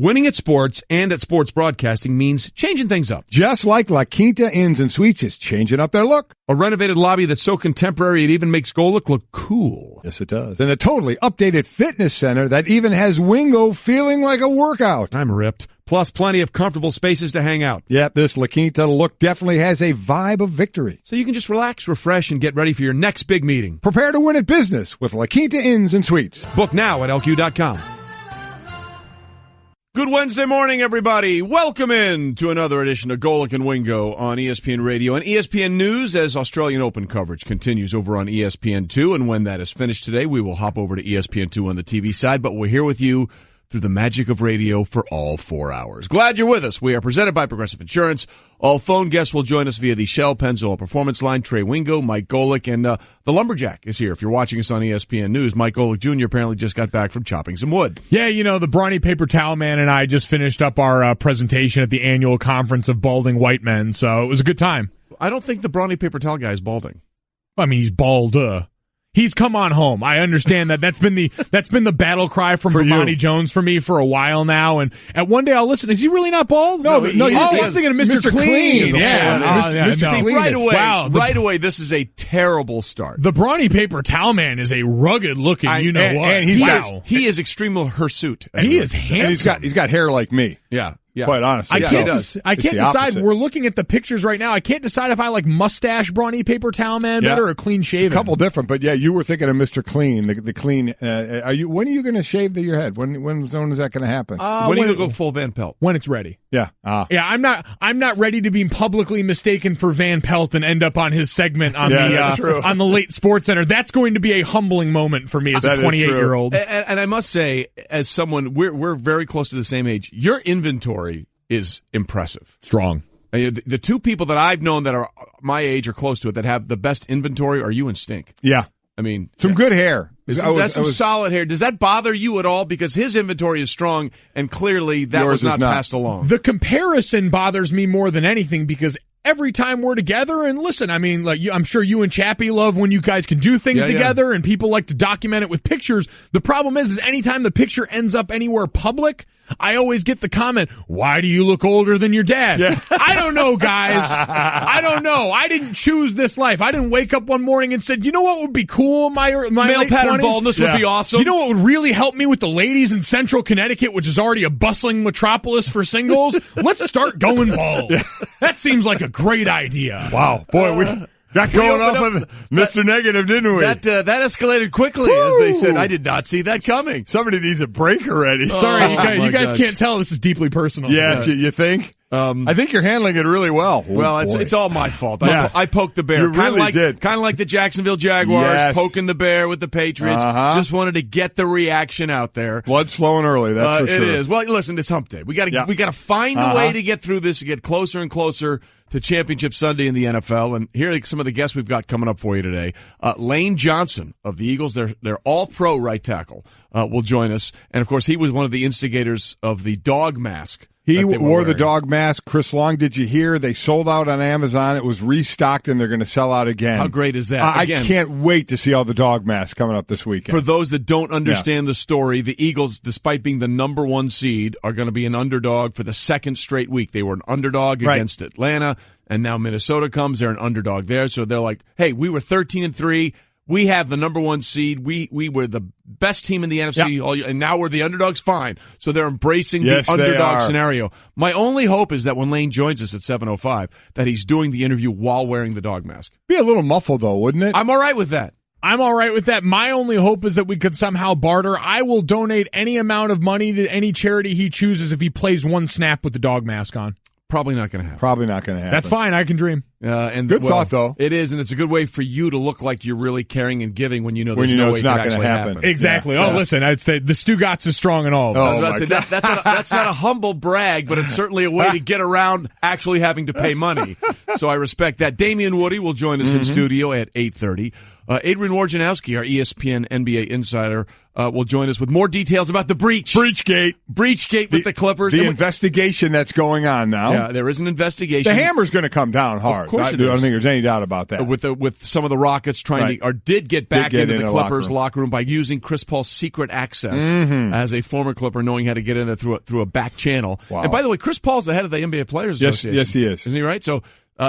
Winning at sports and at sports broadcasting means changing things up. Just like La Quinta Inns and Suites is changing up their look. A renovated lobby that's so contemporary it even makes Golic look cool. Yes, it does. And a totally updated fitness center that even has Wingo feeling like a workout. I'm ripped. Plus plenty of comfortable spaces to hang out. Yep, this La Quinta look definitely has a vibe of victory. So you can just relax, refresh, and get ready for your next big meeting. Prepare to win at business with La Quinta Inns and Suites. Book now at LQ.com. Good Wednesday morning, everybody. Welcome in to another edition of Golic and Wingo on ESPN Radio and ESPN News as Australian Open coverage continues over on ESPN2. And when that is finished today, we will hop over to ESPN2 on the TV side. But we're here with you through the magic of radio for all 4 hours. Glad you're with us. We are presented by Progressive Insurance. All phone guests will join us via the Shell Pennzoil Performance Line. Trey Wingo, Mike Golic, and the Lumberjack is here. If you're watching us on ESPN News, Mike Golic Jr. apparently just got back from chopping some wood. Yeah, you know, the Brawny Paper Towel Man and I just finished up our presentation at the annual conference of balding white men, so it was a good time. I don't think the Brawny Paper Towel guy is balding. I mean, he's bald. He's come on home. I understand that. That's been the battle cry from Bomani Jones for me for a while now. And at one day I'll listen. Is he really not bald? No, I'm thinking of Mr. Clean. Right away, this is a terrible start. The Brawny Paper Towel Man is a rugged looking. And he is extremely hirsute. He is handsome. And he's got hair like me. Yeah. Yeah. Quite honestly. I can't decide. We're looking at the pictures right now. I can't decide if I like mustache Brawny Paper Towel Man better or clean shaven. A couple different, but yeah, you were thinking of Mr. Clean, the clean. When are you going to shave your head? When is that going to happen? When are you going to go full Van Pelt? When it's ready. Yeah. Yeah, I'm not ready to be publicly mistaken for Van Pelt and end up on his segment on on the late Sports Center. That's going to be a humbling moment for me as a 28-year-old. And I must say, as someone, we're very close to the same age. Your inventory is impressive. Strong. The two people that I've known that are my age or close to it that have the best inventory are you and Stink. Yeah. I mean, some good hair. That's some solid hair. Does that bother you at all? Because his inventory is strong, and clearly that was not passed along. The comparison bothers me more than anything because every time we're together, and listen, I mean, like I'm sure you and Chappie love when you guys can do things together, and people like to document it with pictures. The problem is anytime the picture ends up anywhere public, I always get the comment, "Why do you look older than your dad?" Yeah. I don't know, guys. I don't know. I didn't choose this life. I didn't wake up one morning and said, "You know what would be cool? My male pattern 20s? Baldness would be awesome." You know what would really help me with the ladies in Central Connecticut, which is already a bustling metropolis for singles? Let's start going bald. That seems like a great idea. Wow, boy, we got going off of Mr. Negative, didn't we? That escalated quickly, as they said. I did not see that coming. Somebody needs a break already. Sorry, you guys can't tell. This is deeply personal. Yeah, you think? I think you're handling it really well. Well, it's all my fault. I poked the bear. You really did. Kind of like the Jacksonville Jaguars poking the bear with the Patriots. Just wanted to get the reaction out there. Blood's flowing early, that's for sure. It is. Well, listen, it's hump day. We got to find a way to get through this, to get closer and closer to Championship Sunday in the NFL. And here are some of the guests we've got coming up for you today. Lane Johnson of the Eagles, they're all-pro right tackle, will join us. And, of course, he was one of the instigators of the dog mask. He wore the dog mask. Chris Long, did you hear? They sold out on Amazon. It was restocked, and they're going to sell out again. How great is that? I can't wait to see all the dog masks coming up this weekend. For those that don't understand the story, the Eagles, despite being the number one seed, are going to be an underdog for the second straight week. They were an underdog against Atlanta, and now Minnesota comes. They're an underdog there. So they're like, hey, we were 13-3. We have the number one seed. We were the best team in the NFC, and now we're the underdogs. Fine. So they're embracing the underdog scenario. My only hope is that when Lane joins us at 7:05, that he's doing the interview while wearing the dog mask. Be a little muffled, though, wouldn't it? I'm all right with that. I'm all right with that. My only hope is that we could somehow barter. I will donate any amount of money to any charity he chooses if he plays one snap with the dog mask on. Probably not going to happen. That's fine. I can dream. Good thought, though. It is, and it's a good way for you to look like you're really caring and giving when you know there's no way it's not going to happen. Exactly. Yeah. Listen, I'd say the Stugotz is strong and all. That's not a humble brag, but it's certainly a way to get around actually having to pay money. So I respect that. Damian Woody will join us in studio at 8:30. Adrian Wojnarowski, our ESPN NBA insider, will join us with more details about the breachgate with the Clippers. The investigation that's going on now. Yeah, there is an investigation. The hammer's going to come down hard. Of course I don't think there's any doubt about that. With some of the Rockets did get back into the Clippers locker room by using Chris Paul's secret access as a former Clipper, knowing how to get in there through a back channel. Wow. And by the way, Chris Paul's the head of the NBA Players Association. Yes, he is. Isn't he right? So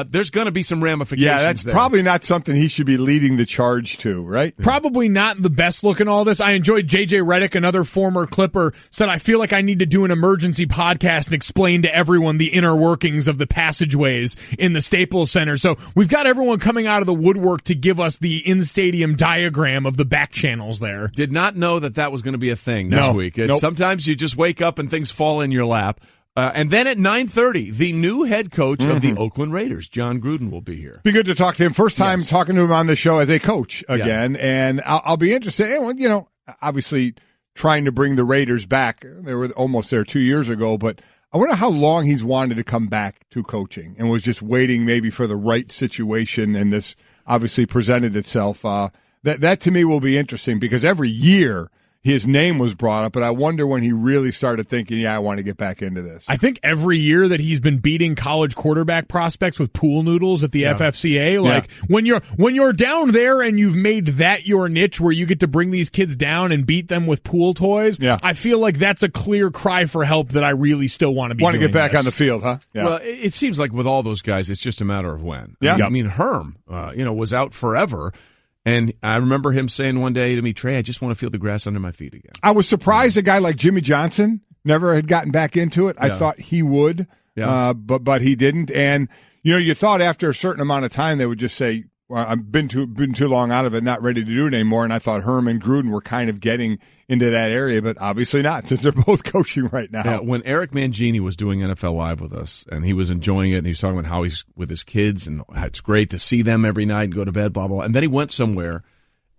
there's going to be some ramifications. Yeah, that's there. probably not something he should be leading the charge to, right? Probably not the best look in all this. I enjoyed J.J. Redick, another former Clipper, said, I feel like I need to do an emergency podcast and explain to everyone the inner workings of the passageways in the Staples Center. So we've got everyone coming out of the woodwork to give us the in-stadium diagram of the back channels there. Did not know that was going to be a thing next week. Nope. Sometimes you just wake up and things fall in your lap. And then at 9:30, the new head coach of the Oakland Raiders, John Gruden, will be here. Be good to talk to him. First time talking to him on the show as a coach again. Yeah. And I'll be interested. You know, obviously trying to bring the Raiders back. They were almost there 2 years ago, but I wonder how long he's wanted to come back to coaching and was just waiting maybe for the right situation. And this obviously presented itself. That to me will be interesting because every year his name was brought up, but I wonder when he really started thinking, I want to get back into this. I think every year that he's been beating college quarterback prospects with pool noodles at the FFCA, when you're down there and you've made that your niche where you get to bring these kids down and beat them with pool toys, I feel like that's a clear cry for help that I really still want to be doing. Want to get back on the field, huh? Yeah. Well, it seems like with all those guys, it's just a matter of when. Yeah. I mean, Herm, was out forever. And I remember him saying one day to me, Trey, I just want to feel the grass under my feet again. I was surprised a guy like Jimmy Johnson never had gotten back into it. I thought he would, but he didn't. And, you thought after a certain amount of time they would just say, well, I've been too long out of it, not ready to do it anymore. And I thought Herm and Gruden were kind of getting into that area, but obviously not, since they're both coaching right now. Yeah, when Eric Mangini was doing NFL Live with us, and he was enjoying it, and he was talking about how he's with his kids, and it's great to see them every night and go to bed, blah, blah, blah. And then he went somewhere,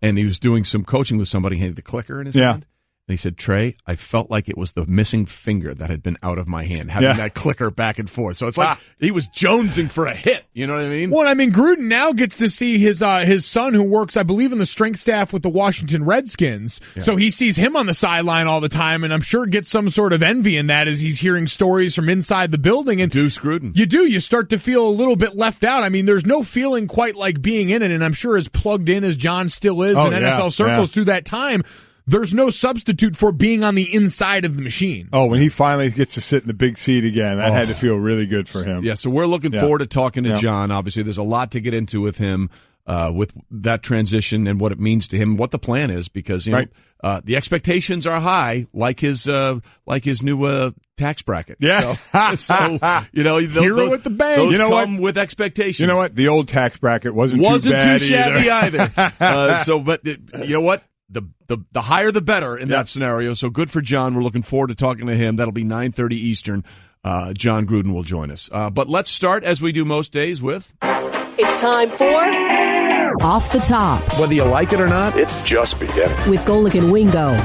and he was doing some coaching with somebody, he had the clicker in his hand. And he said, Trey, I felt like it was the missing finger that had been out of my hand, having that clicker back and forth. So it's like he was jonesing for a hit. You know what I mean? Well, Gruden now gets to see his son, who works, I believe, in the strength staff with the Washington Redskins. Yeah. So he sees him on the sideline all the time, and I'm sure gets some sort of envy in that as he's hearing stories from inside the building. And Deuce Gruden. You start to feel a little bit left out. I mean, there's no feeling quite like being in it, and I'm sure as plugged in as John still is in NFL circles through that time, there's no substitute for being on the inside of the machine. Oh, when he finally gets to sit in the big seat again, that had to feel really good for him. Yeah, so we're looking forward to talking to John. Obviously, there's a lot to get into with him, with that transition and what it means to him, what the plan is, because the expectations are high, like his new tax bracket. Yeah. So hero at the bank. Those come with expectations. You know what? The old tax bracket wasn't too shabby either. But you know what? The higher the better in that scenario. So good for John. We're looking forward to talking to him. That'll be 9:30 Eastern. John Gruden will join us. But let's start, as we do most days, with... It's time for... Off the Top. Whether you like it or not, it's just beginning. With Golic and Wingo.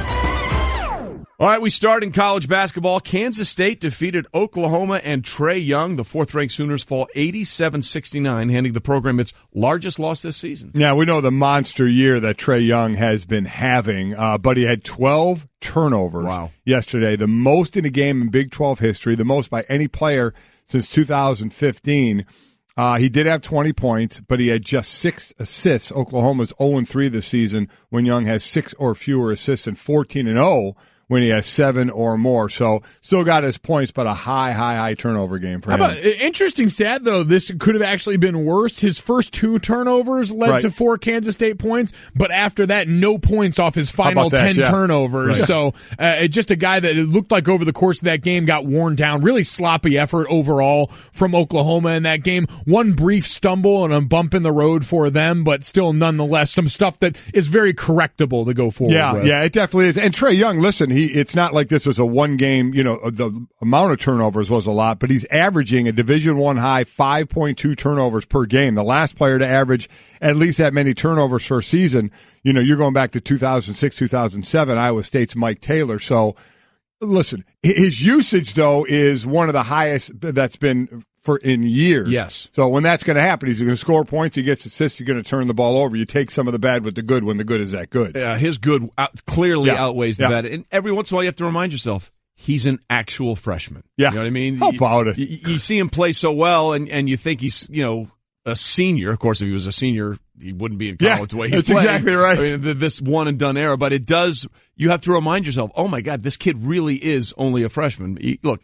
All right, we start in college basketball. Kansas State defeated Oklahoma and Trae Young. The fourth-ranked Sooners fall 87-69, handing the program its largest loss this season. Yeah, we know the monster year that Trae Young has been having, but he had 12 turnovers yesterday, the most in a game in Big 12 history, the most by any player since 2015. He did have 20 points, but he had just 6 assists. Oklahoma's 0-3 this season when Young has 6 or fewer assists, and 14-0 when he has 7 or more. So still got his points, but a high turnover game for him. Interesting stat, though. This could have actually been worse. His first 2 turnovers led to 4 Kansas State points, but after that, no points off his final 10 turnovers. Right. So just a guy that it looked like over the course of that game got worn down. Really sloppy effort overall from Oklahoma in that game. One brief stumble and a bump in the road for them, but still nonetheless some stuff that is very correctable to go forward with. Yeah, it definitely is. And Trae Young, listen, it's not like this was a one game, the amount of turnovers was a lot, but he's averaging a Division I high 5.2 turnovers per game. The last player to average at least that many turnovers for a season, you're going back to 2006, 2007, Iowa State's Mike Taylor. So listen, his usage though is one of the highest that's been in years. Yes. So when that's going to happen, he's going to score points, he gets assists, he's going to turn the ball over. You take some of the bad with the good when the good is that good. His good clearly outweighs the bad. And every once in a while you have to remind yourself, he's an actual freshman. Yeah. You know what I mean? How about it? You see him play so well, and you think he's, a senior. Of course, if he was a senior, he wouldn't be in college the way he's playing. That's exactly right. I mean, this one-and-done era. But you have to remind yourself, oh, my God, this kid really is only a freshman. Look,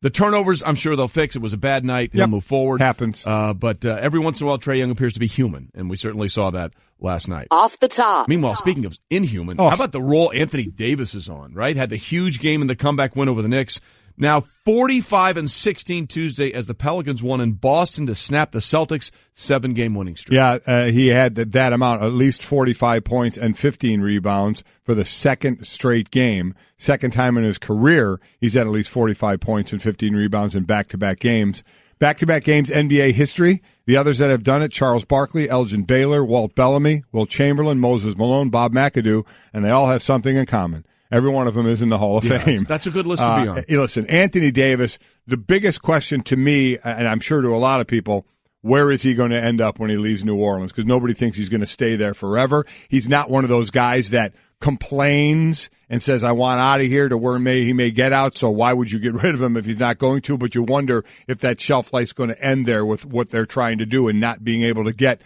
the turnovers, I'm sure they'll fix. It was a bad night. He'll move forward. Happens. But every once in a while, Trae Young appears to be human, and we certainly saw that last night. Off the top. Meanwhile, speaking of inhuman, how about the role Anthony Davis is on, right? Had the huge game in the comeback win over the Knicks. Now 45-16 Tuesday as the Pelicans won in Boston to snap the Celtics' 7-game winning streak. Yeah, he had that amount, at least 45 points and 15 rebounds for the second straight game. Second time in his career, he's had at least 45 points and 15 rebounds in back-to-back games. Back-to-back games, NBA history. The others that have done it, Charles Barkley, Elgin Baylor, Walt Bellamy, Will Chamberlain, Moses Malone, Bob McAdoo, and they all have something in common. Every one of them is in the Hall of Fame. That's a good list to be on. Listen, Anthony Davis, the biggest question to me, and I'm sure to a lot of people, where is he going to end up when he leaves New Orleans? Because nobody thinks he's going to stay there forever. He's not one of those guys that complains and says, I want out of here to where he may get out, so why would you get rid of him if he's not going to? But you wonder if that shelf life's going to end there with what they're trying to do and not being able to get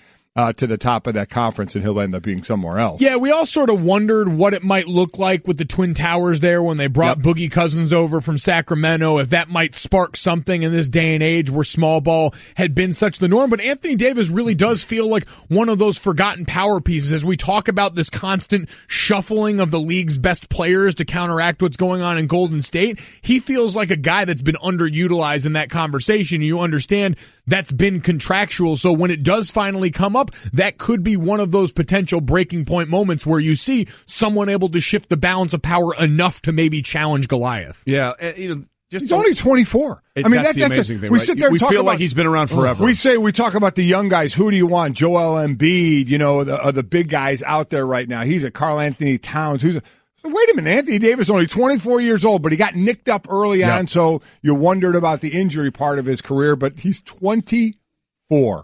to the top of that conference, and he'll end up being somewhere else. Yeah, we all sort of wondered what it might look like with the Twin Towers there when they brought Boogie Cousins over from Sacramento, if that might spark something in this day and age where small ball had been such the norm. But Anthony Davis really does feel like one of those forgotten power pieces as we talk about this constant shuffling of the league's best players to counteract what's going on in Golden State. He feels like a guy that's been underutilized in that conversation. You understand that's been contractual, so when it does finally come up, that could be one of those potential breaking point moments where you see someone able to shift the balance of power enough to maybe challenge Goliath. Yeah, he's only 24. I mean, that's the amazing thing. We right? sit there and talk feel about, like he's been around forever. We talk about the young guys. Who do you want? Joel Embiid, the big guys out there right now. He's a Karl Anthony Towns. So wait a minute, Anthony Davis only 24 years old, but he got nicked up early on, so you wondered about the injury part of his career, but he's 24.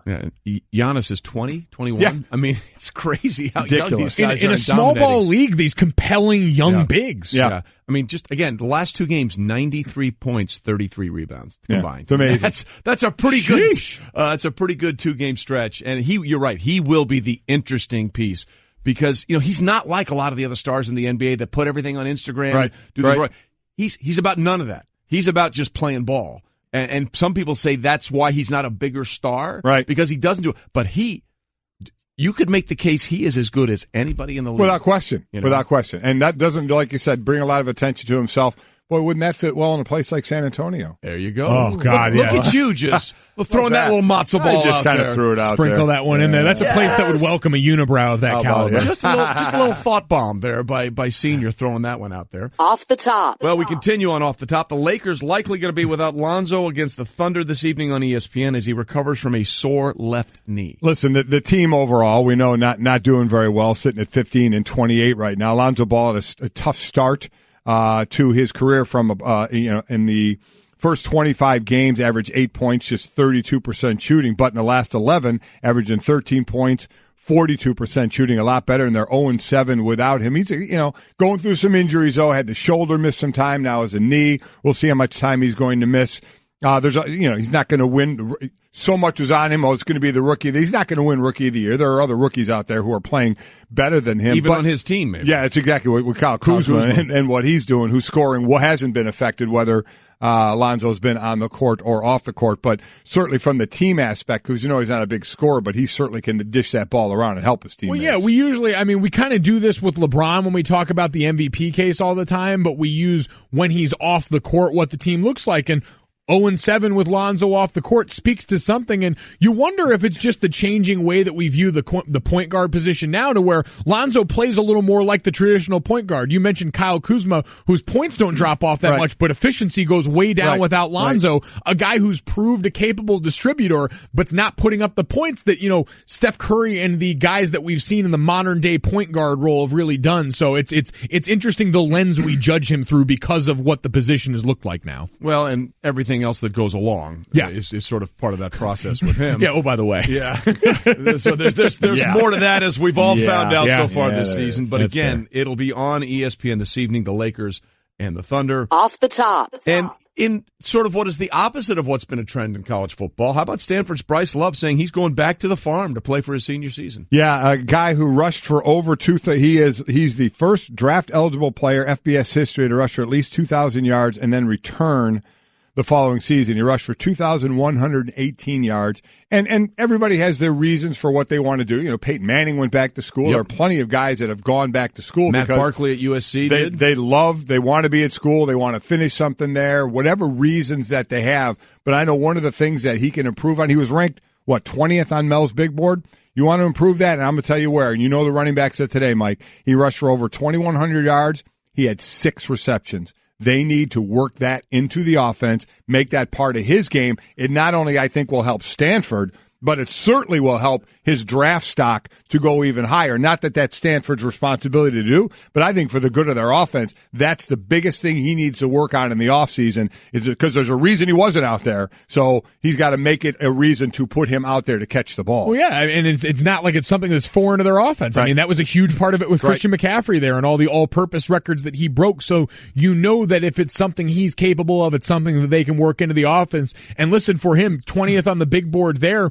Yeah, Giannis is 20, 21. Yeah. I mean, it's crazy how young these in, guys in are a small ball league, these compelling young bigs. Yeah. I mean, just again, the last two games, 93 points, 33 rebounds combined. It's amazing. That's a pretty good. It's a pretty good 2-game stretch, and you're right. He will be the interesting piece because he's not like a lot of the other stars in the NBA that put everything on Instagram. Right. He's about none of that. He's about just playing ball. And some people say that's why he's not a bigger star, right? Because he doesn't do it. But you could make the case he is as good as anybody in the league. Without question. Without question. And that doesn't, like you said, bring a lot of attention to himself. Boy, wouldn't that fit well in a place like San Antonio? There you go. Oh, God, Look at you just throwing that little matzo ball out there. I just kind of threw it out Sprinkle there. that one in there. That's a place that would welcome a unibrow of that caliber. Just a little thought bomb there by Senior throwing that one out there. Off the top. Well, we continue on Off the Top. The Lakers likely going to be without Lonzo against the Thunder this evening on ESPN as he recovers from a sore left knee. Listen, the team overall, we know not doing very well, sitting at 15-28 right now. Lonzo Ball had a tough start to his career from in the first 25 games, averaged 8 points, just 32% shooting, but in the last 11, averaging 13 points, 42% shooting, a lot better, and they're 0-7 without him. He's going through some injuries though. Had the shoulder miss some time, now has a knee. We'll see how much time he's going to miss. He's not going to win. So much was on him. It's going to be the rookie. He's not going to win Rookie of the Year. There are other rookies out there who are playing better than him. Even on his team, maybe. Yeah, it's exactly what Kyle Kuzma and what he's doing, who's scoring, what hasn't been affected, whether Lonzo's been on the court or off the court. But certainly from the team aspect, because he's not a big scorer, but he certainly can dish that ball around and help his teammates. Well, yeah, we kind of do this with LeBron when we talk about the MVP case all the time, but we use when he's off the court what the team looks like. And 0-7 with Lonzo off the court speaks to something, and you wonder if it's just the changing way that we view the point guard position now, to where Lonzo plays a little more like the traditional point guard. You mentioned Kyle Kuzma, whose points don't drop off that much, but efficiency goes way down without Lonzo, a guy who's proved a capable distributor, but's not putting up the points that, Steph Curry and the guys that we've seen in the modern day point guard role have really done. So it's interesting the lens we judge him through because of what the position has looked like now. Well, and everything everything else that goes along is sort of part of that process with him. Yeah, oh, by the way. Yeah. So there's more to that, as we've all found out so far this season. But again, it'll be on ESPN this evening, the Lakers and the Thunder. Off the top. And in sort of what is the opposite of what's been a trend in college football, how about Stanford's Bryce Love saying he's going back to the farm to play for his senior season? Yeah, a guy who rushed for over he's the first draft-eligible player, FBS history, to rush for at least 2,000 yards and then return the following season. He rushed for 2,118 yards. And everybody has their reasons for what they want to do. You know, Peyton Manning went back to school. There are plenty of guys that have gone back to school. Matt Barkley at USC did. They want to be at school. They want to finish something there, whatever reasons that they have. But I know one of the things that he can improve on, he was ranked, 20th on Mel's big board? You want to improve that, and I'm going to tell you where. And you know the running backs of today, Mike. He rushed for over 2,100 yards. He had 6 receptions. They need to work that into the offense, make that part of his game. It not only, I think, will help Stanford, but it certainly will help his draft stock to go even higher. Not that that's Stanford's responsibility to do, but I think for the good of their offense, that's the biggest thing he needs to work on in the offseason, is because there's a reason he wasn't out there. So he's got to make it a reason to put him out there to catch the ball. Well, yeah, and it's not like it's something that's foreign to their offense. Right. I mean, that was a huge part of it with Christian McCaffrey there and all the all-purpose records that he broke. So you know that if it's something he's capable of, it's something that they can work into the offense. And listen, for him, 20th on the big board there,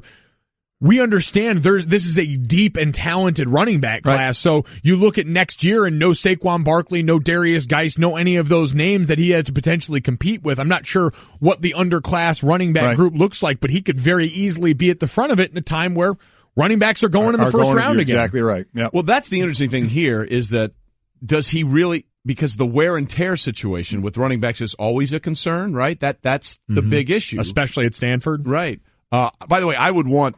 we understand this is a deep and talented running back class. Right. So you look at next year and no Saquon Barkley, no Darius Geis, no any of those names that he has to potentially compete with. I'm not sure what the underclass running back group looks like, but he could very easily be at the front of it in a time where running backs are going in the first round again. Exactly right. Yep. Well, that's the interesting thing here is that does he really, because the wear and tear situation with running backs is always a concern, right? That's the big issue. Especially at Stanford. Right. By the way, I would want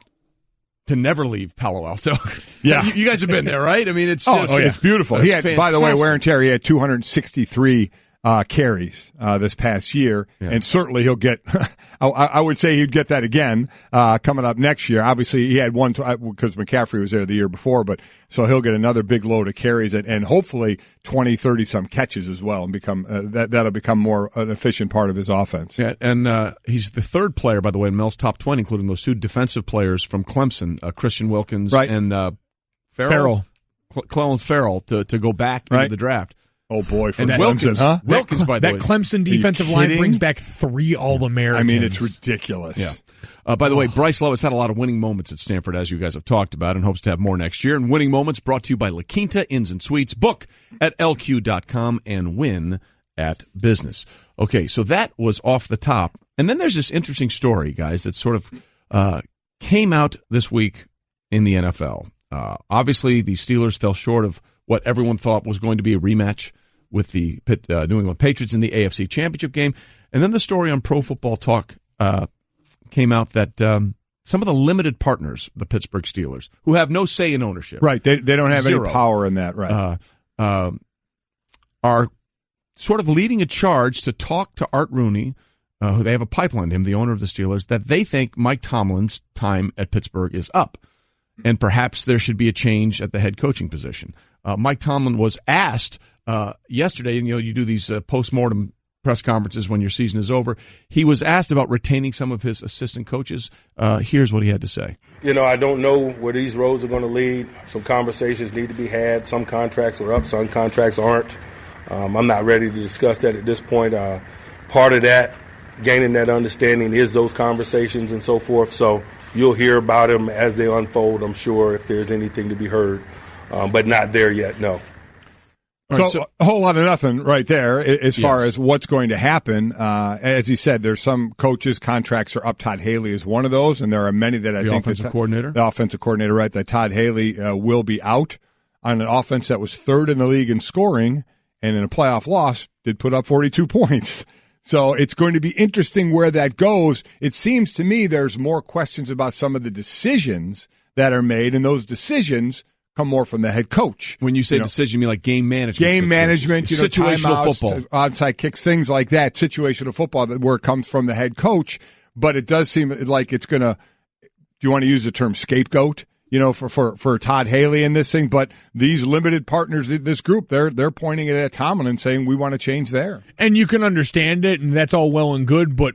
to never leave Palo Alto. Yeah. You guys have been there, right? I mean, it's just it's beautiful. He had, by the way, wear and tear, he had 263 carries this past year, and certainly he'll get I would say he'd get that again coming up next year. Obviously, he had one because McCaffrey was there the year before, but so he'll get another big load of carries and hopefully 20, 30 some catches as well, and become that'll become more an efficient part of his offense. Yeah, and he's the third player, by the way, in Mel's top 20, including those 2 defensive players from Clemson, Christian Wilkins and Farrell. Clellan Farrell to go back into the draft. Oh, boy, from Wilkins, Clemson, huh? Wilkins, by the way. That Clemson defensive line brings back 3 All-Americans. I mean, it's ridiculous. Yeah. By the way, Bryce Love has had a lot of winning moments at Stanford, as you guys have talked about, and hopes to have more next year. And winning moments brought to you by La Quinta Inns and Suites. Book at lq.com and win at business. Okay, so that was off the top. And then there's this interesting story, guys, that sort of came out this week in the NFL. Obviously, the Steelers fell short of what everyone thought was going to be a rematch with the New England Patriots in the AFC Championship game. And then the story on Pro Football Talk came out that some of the limited partners, the Pittsburgh Steelers, who have no say in ownership. Right. They don't have any power in that, right. Are sort of leading a charge to talk to Art Rooney, who they have a pipeline to him, the owner of the Steelers, that they think Mike Tomlin's time at Pittsburgh is up. And perhaps there should be a change at the head coaching position. Mike Tomlin was asked yesterday, and you do these post-mortem press conferences when your season is over. He was asked about retaining some of his assistant coaches. Here's what he had to say. I don't know where these roads are going to lead. Some conversations need to be had. Some contracts are up, some contracts aren't. I'm not ready to discuss that at this point. Part of that, gaining that understanding, is those conversations and so forth. So you'll hear about them as they unfold, I'm sure, if there's anything to be heard. But not there yet, no. So a whole lot of nothing right there as far as what's going to happen. As he said, there's some coaches' contracts are up. Todd Haley is one of those, and there are many that I think offensive coordinator. The offensive coordinator, right, that Todd Haley will be out on an offense that was third in the league in scoring, and in a playoff loss did put up 42 points. So it's going to be interesting where that goes. It seems to me there's more questions about some of the decisions that are made, and those decisions come more from the head coach. When you say decision, you mean like game management? Game management, situational football, onside kicks, things like that. Situational football, where it comes from the head coach. But it does seem like it's going to. Do you want to use the term scapegoat? For Todd Haley in this thing, but these limited partners, this group, they're pointing it at Tomlin and saying we want to change there. And you can understand it, and that's all well and good, but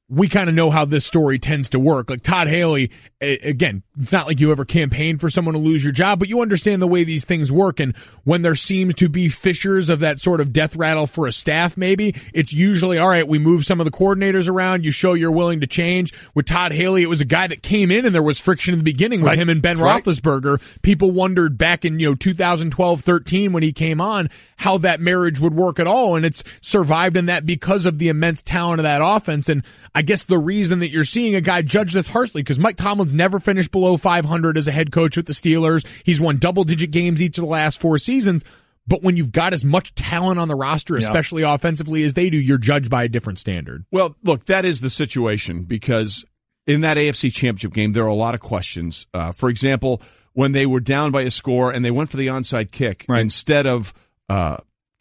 we kind of know how this story tends to work. Like Todd Haley, again, it's not like you ever campaigned for someone to lose your job, but you understand the way these things work. And when there seems to be fissures of that sort of death rattle for a staff, maybe it's usually, all right, we move some of the coordinators around. You show you're willing to change. With Todd Haley, it was a guy that came in and there was friction in the beginning with him and Ben Roethlisberger. People wondered back in 2012-13 when he came on how that marriage would work at all. And it's survived in that because of the immense talent of that offense. And I guess the reason that you're seeing a guy judge this harshly, because Mike Tomlin's never finished below 500 as a head coach with the Steelers. He's won double-digit games each of the last 4 seasons. But when you've got as much talent on the roster, especially offensively, as they do, you're judged by a different standard. Well, look, that is the situation, because in that AFC Championship game, there are a lot of questions. For example, when they were down by a score and they went for the onside kick instead of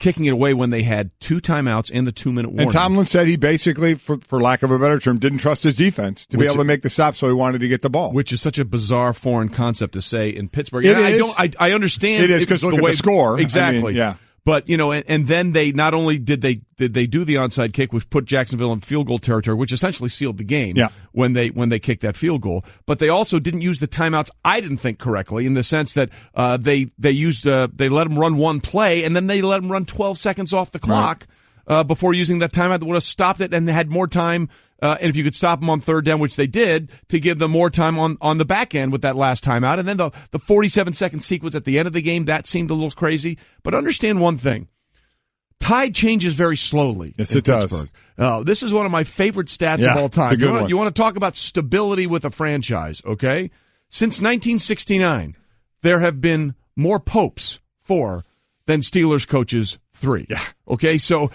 kicking it away when they had 2 timeouts and the 2-minute warning. And Tomlin said he basically, for lack of a better term, didn't trust his defense to be able to make the stop, so he wanted to get the ball. Which is such a bizarre foreign concept to say in Pittsburgh. I understand. It is, because look at the score. Exactly. I mean, yeah. But, and then they not only did they do the onside kick, which put Jacksonville in field goal territory, which essentially sealed the game when they kicked that field goal, but they also didn't use the timeouts, I didn't think, correctly, in the sense that they let them run one play and then they let them run 12 seconds off the clock before using that timeout that would have stopped it and had more time. And if you could stop them on third down, which they did, to give them more time on the back end with that last timeout. And then the 47-second sequence at the end of the game, that seemed a little crazy. But understand one thing. Tide changes very slowly. Yes, it Pittsburgh. does. This is one of my favorite stats of all time. It's a good one. You want to talk about stability with a franchise, okay? Since 1969, there have been more popes, 4, than Steelers coaches, 3. Yeah. Okay, so,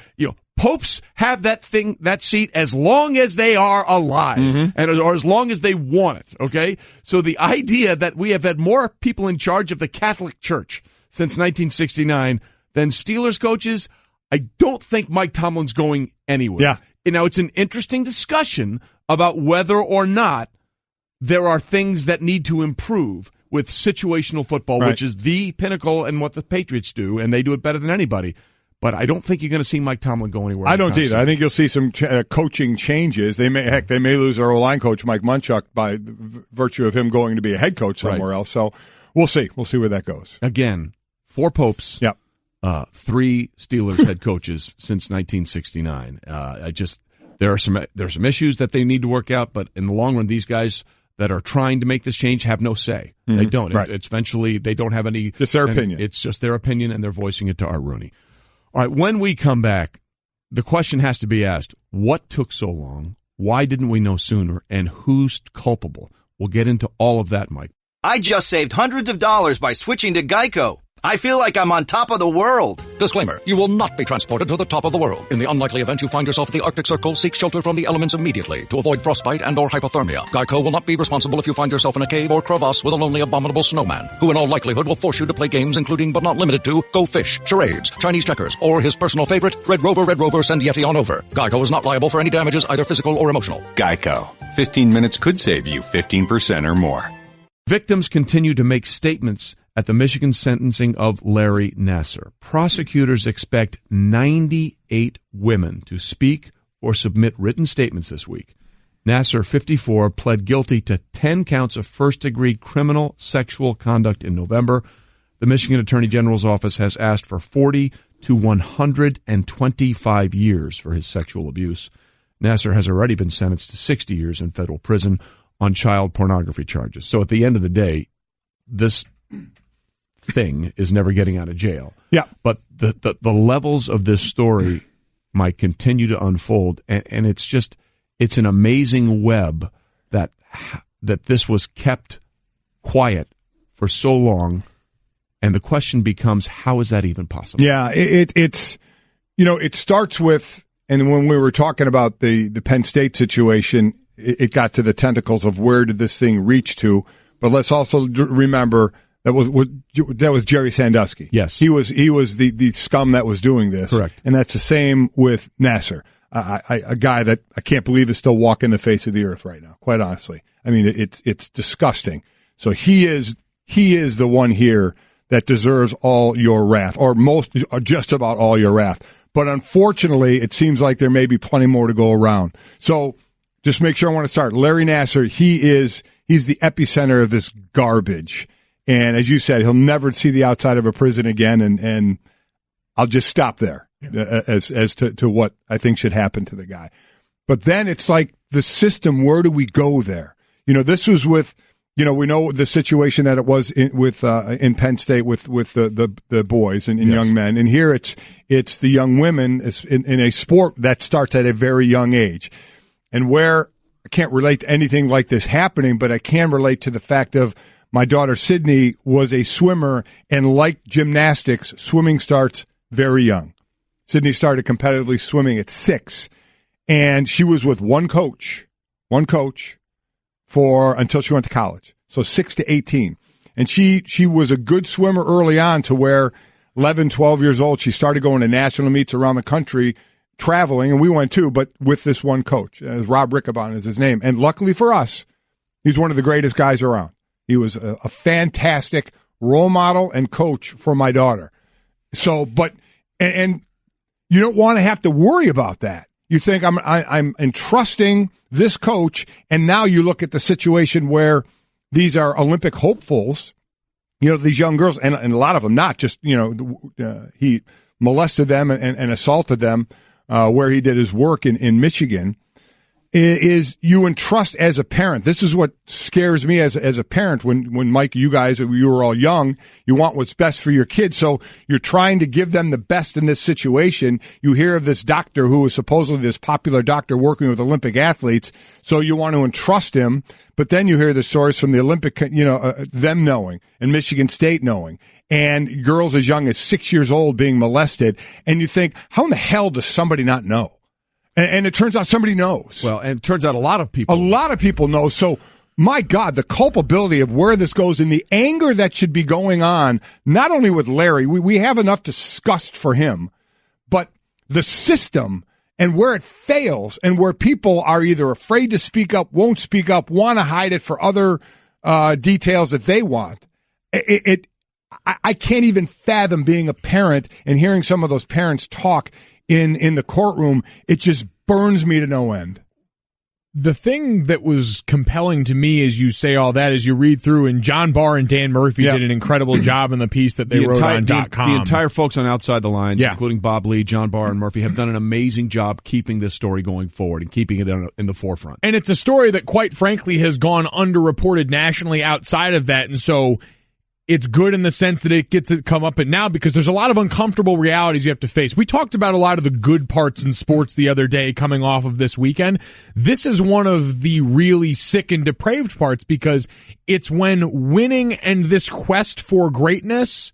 popes have that seat as long as they are alive, or as long as they want it, okay? So the idea that we have had more people in charge of the Catholic Church since 1969 than Steelers coaches, I don't think Mike Tomlin's going anywhere. Yeah. Now, it's an interesting discussion about whether or not there are things that need to improve with situational football, which is the pinnacle and what the Patriots do, and they do it better than anybody. But I don't think you're going to see Mike Tomlin go anywhere. I don't either. I think you'll see some coaching changes. They may lose their O-line coach, Mike Munchak, by virtue of him going to be a head coach somewhere else. So we'll see. We'll see where that goes. Again, 4 popes, 3 Steelers head coaches since 1969. There are some issues that they need to work out, but in the long run, these guys that are trying to make this change have no say. They don't. Right. It's eventually, they don't have any. Just their opinion. It's just their opinion, and they're voicing it to Art Rooney. All right, when we come back, the question has to be asked, what took so long? Why didn't we know sooner? And who's culpable? We'll get into all of that, Mike. I just saved hundreds of dollars by switching to Geico. I feel like I'm on top of the world. Disclaimer, you will not be transported to the top of the world. In the unlikely event you find yourself at the Arctic Circle, seek shelter from the elements immediately to avoid frostbite and or hypothermia. Geico will not be responsible if you find yourself in a cave or crevasse with a lonely abominable snowman, who in all likelihood will force you to play games including but not limited to Go Fish, charades, Chinese checkers, or his personal favorite, Red Rover, send Yeti on over. Geico is not liable for any damages, either physical or emotional. Geico. 15 minutes could save you 15% or more. Victims continue to make statements at the Michigan sentencing of Larry Nassar. Prosecutors expect 98 women to speak or submit written statements this week. Nassar, 54, pled guilty to 10 counts of first-degree criminal sexual conduct in November. The Michigan Attorney General's office has asked for 40 to 125 years for his sexual abuse. Nassar has already been sentenced to 60 years in federal prison on child pornography charges. So at the end of the day, this thing is never getting out of jail. Yeah. But the levels of this story might continue to unfold, and it's an amazing web that this was kept quiet for so long, and the question becomes, how is that even possible? Yeah, it's it starts with, and when we were talking about the Penn State situation, it got to the tentacles of where did this thing reach to. But let's also remember that was Jerry Sandusky. Yes, he was the scum that was doing this. Correct, and that's the same with Nassar, a guy that I can't believe is still walking the face of the earth right now. Quite honestly, I mean it's disgusting. So he is the one here that deserves all your wrath, or just about all your wrath. But unfortunately, it seems like there may be plenty more to go around. So just make sure I want to start. Larry Nassar, he's the epicenter of this garbage. And as you said, he'll never see the outside of a prison again. And I'll just stop there as to what I think should happen to the guy. But then it's like the system, where do we go there? This was with, we know the situation that it was in Penn State with the boys and young men. And here it's the young women in a sport that starts at a very young age. And where I can't relate to anything like this happening, but I can relate to the fact of my daughter Sydney was a swimmer, and like gymnastics, swimming starts very young. Sydney started competitively swimming at 6, and she was with one coach until she went to college. So 6 to 18. And she was a good swimmer early on, to where 11, 12 years old, she started going to national meets around the country, traveling, and we went too, but with this one coach. Rob Rickabon is his name. And luckily for us, he's one of the greatest guys around. He was a fantastic role model and coach for my daughter. So, and you don't want to have to worry about that. You think I'm entrusting this coach, and now you look at the situation where these are Olympic hopefuls, these young girls, and a lot of them not just, he molested them and assaulted them where he did his work in Michigan, is you entrust as a parent. This is what scares me as a parent. When Mike, you were all young, you want what's best for your kids. So you're trying to give them the best in this situation. You hear of this doctor who is supposedly this popular doctor working with Olympic athletes. So you want to entrust him. But then you hear the stories from the Olympic, them knowing, and Michigan State knowing, and girls as young as 6 years old being molested. And you think, how in the hell does somebody not know? And it turns out somebody knows. Well, and it turns out a lot of people know. So, my God, the culpability of where this goes and the anger that should be going on, not only with Larry, we have enough disgust for him, but the system and where it fails and where people are either afraid to speak up, won't speak up, want to hide it for other details that they want. I can't even fathom being a parent and hearing some of those parents talk in the courtroom. It just burns me to no end. The thing that was compelling to me as you say all that, as you read through, and John Barr and Dan Murphy did an incredible job in the piece that they wrote on .com. The entire folks on Outside the Lines, including Bob Lee, John Barr, and Murphy, have done an amazing job keeping this story going forward and keeping it in the forefront. And it's a story that, quite frankly, has gone underreported nationally outside of that, and so it's good in the sense that it gets to come up and now, because there's a lot of uncomfortable realities you have to face. We talked about a lot of the good parts in sports the other day coming off of this weekend. This is one of the really sick and depraved parts, because it's when winning and this quest for greatness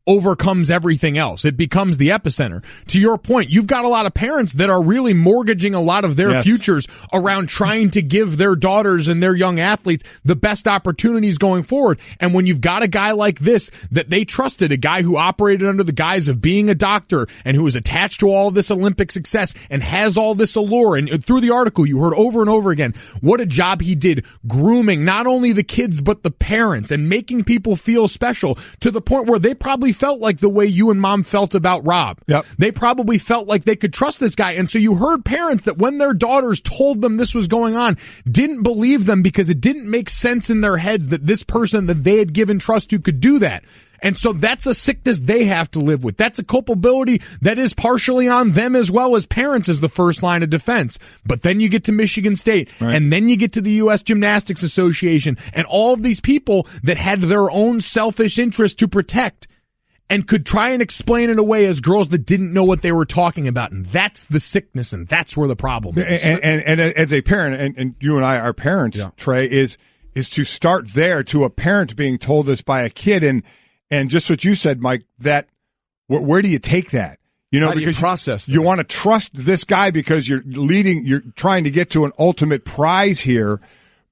overcomes everything else. It becomes the epicenter. To your point, you've got a lot of parents that are really mortgaging a lot of their futures around trying to give their daughters and their young athletes the best opportunities going forward. And when you've got a guy like this that they trusted, a guy who operated under the guise of being a doctor and who was attached to all this Olympic success and has all this allure, and through the article you heard over and over again what a job he did grooming not only the kids but the parents and making people feel special, to the point where they probably felt like the way you and Mom felt about Rob. Yep. They probably felt like they could trust this guy. And so you heard parents that when their daughters told them this was going on, didn't believe them because it didn't make sense in their heads that this person that they had given trust to could do that. And so that's a sickness they have to live with. That's a culpability that is partially on them as well as parents as the first line of defense. But then you get to Michigan State, and then you get to the U.S. Gymnastics Association, and all of these people that had their own selfish interest to protect and could try and explain it away as girls that didn't know what they were talking about. And that's the sickness, and that's where the problem is. And as a parent, and you and I are parents, Trey, is to start there, to a parent being told this by a kid, and just what you said, Mike, that where do you take that? How do because you process that? You want to trust this guy because you're trying to get to an ultimate prize here.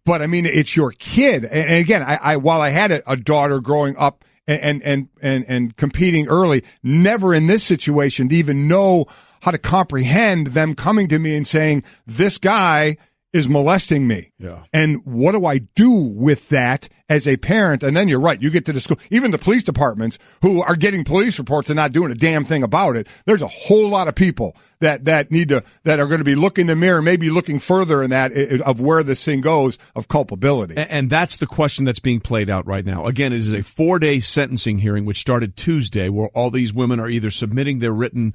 But I mean, it's your kid. And again, while I had a daughter growing up and competing early, never in this situation to even know how to comprehend them coming to me and saying, this guy is molesting me. Yeah. And what do I do with that as a parent? And then you're right. You get to the school, even the police departments who are getting police reports and not doing a damn thing about it. There's a whole lot of people that are going to be looking in the mirror, maybe looking further in that of where this thing goes of culpability. And that's the question that's being played out right now. Again, it is a 4-day sentencing hearing, which started Tuesday, where all these women are either submitting their written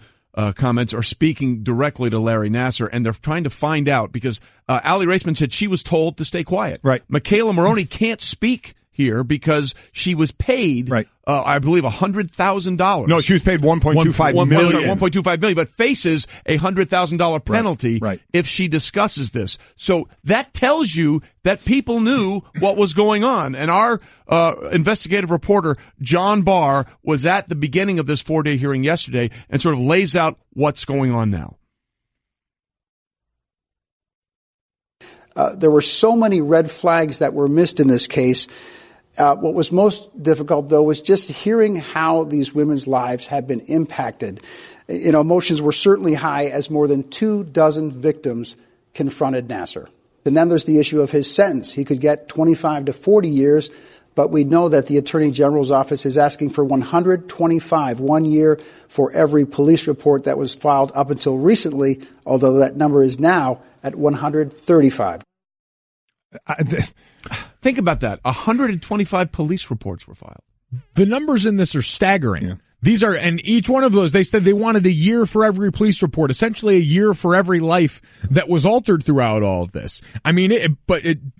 comments or speaking directly to Larry Nassar, and they're trying to find out because Allie Raceman said she was told to stay quiet. Right. Michaela Maroney can't speak here because she was paid, right. I believe, $100,000. No, she was paid $1.25 million. $1.25 million, but faces a $100,000 penalty right. if she discusses this. So that tells you that people knew what was going on. And our investigative reporter, John Barr, was at the beginning of this 4-day hearing yesterday and sort of lays out what's going on now. There were so many red flags that were missed in this case. What was most difficult, though, was just hearing how these women's lives had been impacted. Emotions were certainly high as more than 24 victims confronted Nassar. And then there's the issue of his sentence. He could get 25 to 40 years, but we know that the Attorney General's office is asking for 125, 1 year for every police report that was filed up until recently, although that number is now at 135. Think about that. 125 police reports were filed. The numbers in this are staggering. Yeah. These are, and each one of those, they said they wanted a year for every police report, essentially a year for every life that was altered throughout all of this. I mean,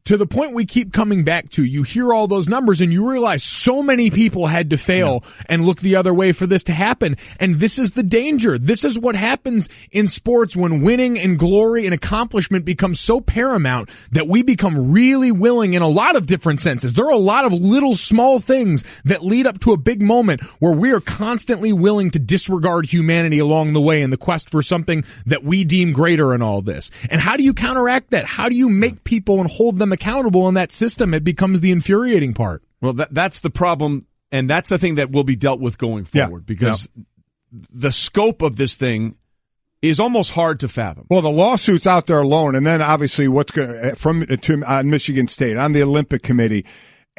to the point we keep coming back to, you hear all those numbers and you realize so many people had to fail and look the other way for this to happen. And this is the danger. This is what happens in sports when winning and glory and accomplishment becomes so paramount that we become really willing in a lot of different senses. There are a lot of little small things that lead up to a big moment where we are constantly willing to disregard humanity along the way in the quest for something that we deem greater in all this. And how do you counteract that? How do you make people and hold them accountable in that system? It becomes the infuriating part. Well, that's the problem, and that's the thing that will be dealt with going forward because the scope of this thing is almost hard to fathom. Well, the lawsuits out there alone, and then obviously what's going on Michigan State, on the Olympic Committee,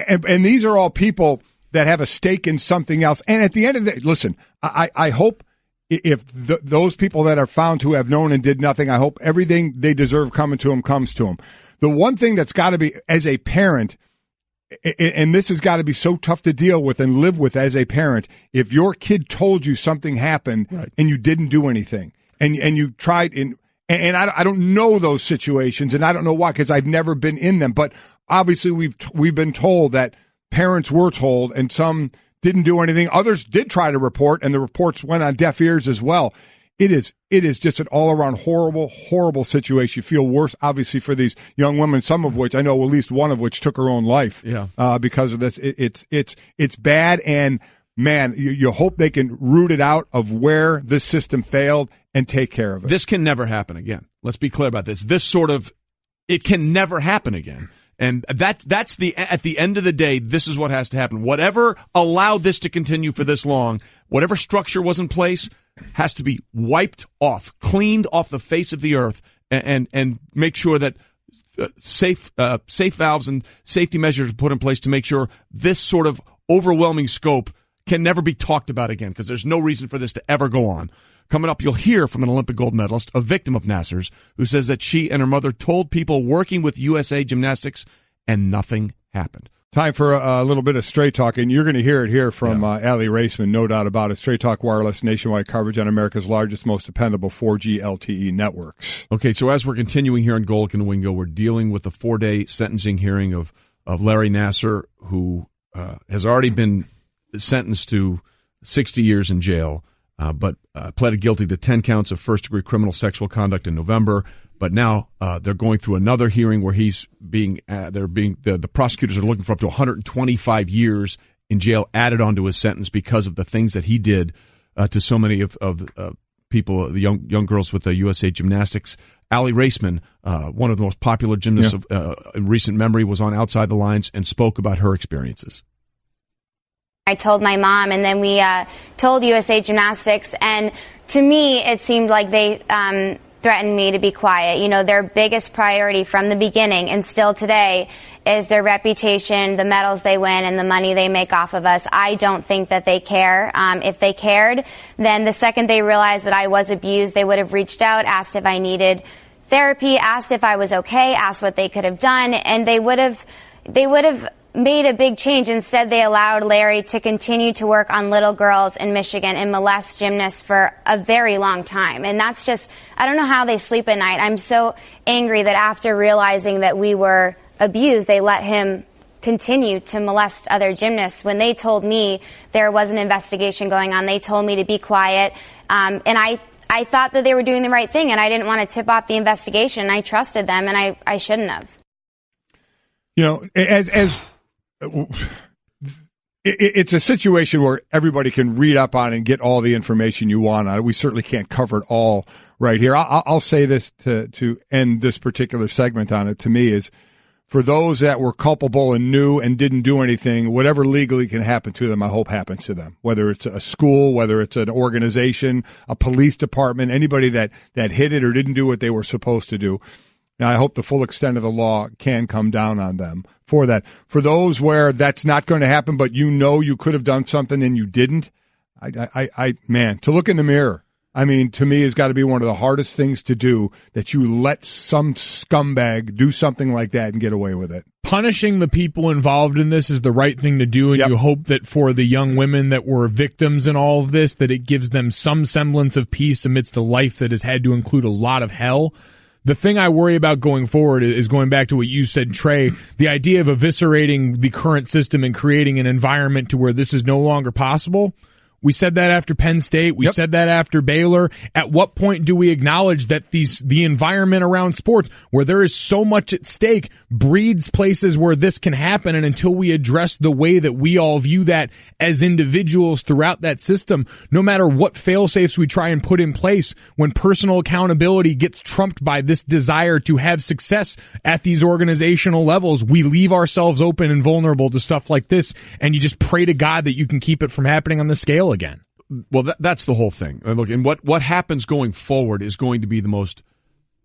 and these are all people that have a stake in something else. And at the end of the day, listen, I hope if those people that are found to have known and did nothing, I hope everything they deserve coming to them comes to them. The one thing that's got to be, as a parent, and this has got to be so tough to deal with and live with as a parent, if your kid told you something happened and you didn't do anything, and you tried, and I don't know those situations, and I don't know why, because I've never been in them, but obviously we've been told that parents were told, and some didn't do anything. Others did try to report, and the reports went on deaf ears as well. It is just an all-around horrible, horrible situation. You feel worse, obviously, for these young women, some of which, I know at least one of which took her own life because of this. It's bad, and, man, you hope they can root it out of where this system failed and take care of it. This can never happen again. Let's be clear about this. It can never happen again. And at the end of the day, this is what has to happen. Whatever allowed this to continue for this long, whatever structure was in place, has to be wiped off, cleaned off the face of the earth, and make sure that safe valves and safety measures are put in place to make sure this sort of overwhelming scope can never be talked about again, because there's no reason for this to ever go on. Coming up, you'll hear from an Olympic gold medalist, a victim of Nassar's, who says that she and her mother told people working with USA Gymnastics and nothing happened. Time for a little bit of Straight Talk, and you're going to hear it here from Allie Raceman, no doubt about it. Straight Talk Wireless, nationwide coverage on America's largest, most dependable 4G LTE networks. Okay, so as we're continuing here on Golic and Wingo, we're dealing with the 4-day sentencing hearing of Larry Nassar, who has already been sentenced to 60 years in jail, but pleaded guilty to 10 counts of first-degree criminal sexual conduct in November. But now they're going through another hearing where the prosecutors are looking for up to 125 years in jail added onto his sentence because of the things that he did to so many of people, the young girls with the USA Gymnastics. Allie Raceman, one of the most popular gymnasts in recent memory, was on Outside the Lines and spoke about her experiences. I told my mom, and then we told USA Gymnastics, and to me it seemed like they threatened me to be quiet. You know, their biggest priority from the beginning and still today is their reputation, the medals they win, and the money they make off of us. I don't think that they care. If they cared, then the second they realized that I was abused, they would have reached out, asked if I needed therapy, asked if I was okay, asked what they could have done, and they would have made a big change. Instead, they allowed Larry to continue to work on little girls in Michigan and molest gymnasts for a very long time. And that's just, I don't know how they sleep at night. I'm so angry that after realizing that we were abused, they let him continue to molest other gymnasts. When they told me there was an investigation going on, they told me to be quiet. And I thought that they were doing the right thing, and I didn't want to tip off the investigation. I trusted them, and I shouldn't have. You know, it's a situation where everybody can read up on and get all the information you want on it. We certainly can't cover it all right here. I'll say this to end this particular segment on it. To me, is for those that were culpable and knew and didn't do anything, whatever legally can happen to them, I hope happens to them. Whether it's a school, whether it's an organization, a police department, anybody that hid it or didn't do what they were supposed to do. Now, I hope the full extent of the law can come down on them for that. For those where that's not going to happen, but you know you could have done something and you didn't, man, to look in the mirror, I mean, to me, has got to be one of the hardest things to do, that you let some scumbag do something like that and get away with it. Punishing the people involved in this is the right thing to do, and you hope that for the young women that were victims in all of this, that it gives them some semblance of peace amidst a life that has had to include a lot of hell. The thing I worry about going forward is going back to what you said, Trey, the idea of eviscerating the current system and creating an environment to where this is no longer possible. We said that after Penn State. We said that after Baylor. At what point do we acknowledge that the environment around sports, where there is so much at stake, breeds places where this can happen? And until we address the way that we all view that as individuals throughout that system, no matter what fail-safes we try and put in place, when personal accountability gets trumped by this desire to have success at these organizational levels, we leave ourselves open and vulnerable to stuff like this, and you just pray to God that you can keep it from happening on the scale again. Well, that's the whole thing. Look, and what happens going forward is going to be the most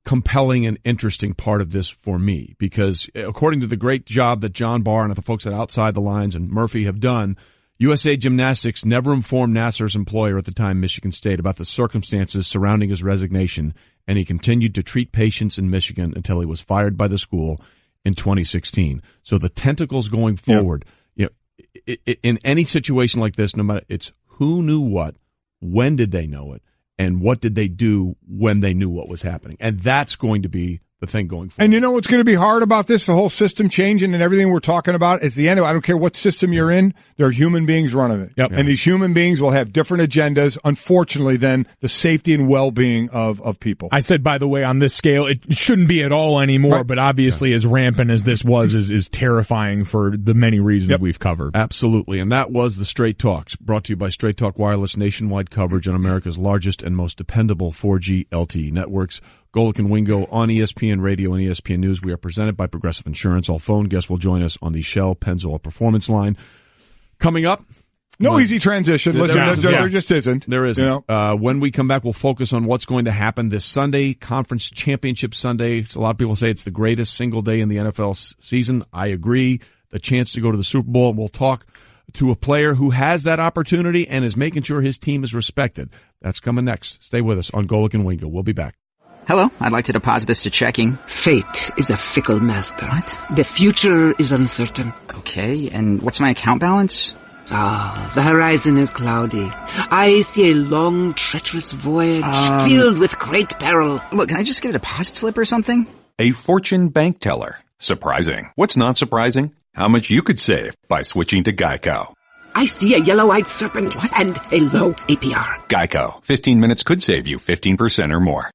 compelling and interesting part of this for me, because according to the great job that John Barr and the folks at Outside the Lines and Murphy have done, USA Gymnastics never informed Nassar's employer at the time, Michigan State, about the circumstances surrounding his resignation, and he continued to treat patients in Michigan until he was fired by the school in 2016. So the tentacles going forward, you know, in any situation like this, no matter, it's who knew what, when did they know it, and what did they do when they knew what was happening. And that's going to be the thing going forward. And you know what's going to be hard about this, the whole system changing and everything we're talking about, is the end of it. I don't care what system you're in, there are human beings running it. Yep. And these human beings will have different agendas, unfortunately, than the safety and well-being of people. I said, by the way, on this scale, it shouldn't be at all anymore, right. But obviously as rampant as this was is terrifying for the many reasons we've covered. Absolutely. And that was the Straight Talks, brought to you by Straight Talk Wireless, nationwide coverage on America's largest and most dependable 4G LTE networks. Golic and Wingo on ESPN Radio and ESPN News. We are presented by Progressive Insurance. All phone guests will join us on the Shell Pennzoil Performance Line. Coming up. No easy transition. Listen, there just isn't. There isn't. You know? When we come back, we'll focus on what's going to happen this Sunday, Conference Championship Sunday. A lot of people say it's the greatest single day in the NFL season. I agree. The chance to go to the Super Bowl. And we'll talk to a player who has that opportunity and is making sure his team is respected. That's coming next. Stay with us on Golic and Wingo. We'll be back. Hello, I'd like to deposit this to checking. Fate is a fickle master. What? The future is uncertain. Okay, and what's my account balance? The horizon is cloudy. I see a long, treacherous voyage filled with great peril. Look, can I just get a deposit slip or something? A fortune bank teller. Surprising. What's not surprising? How much you could save by switching to Geico. I see a yellow-eyed serpent and a low APR. Geico. 15 minutes could save you 15% or more.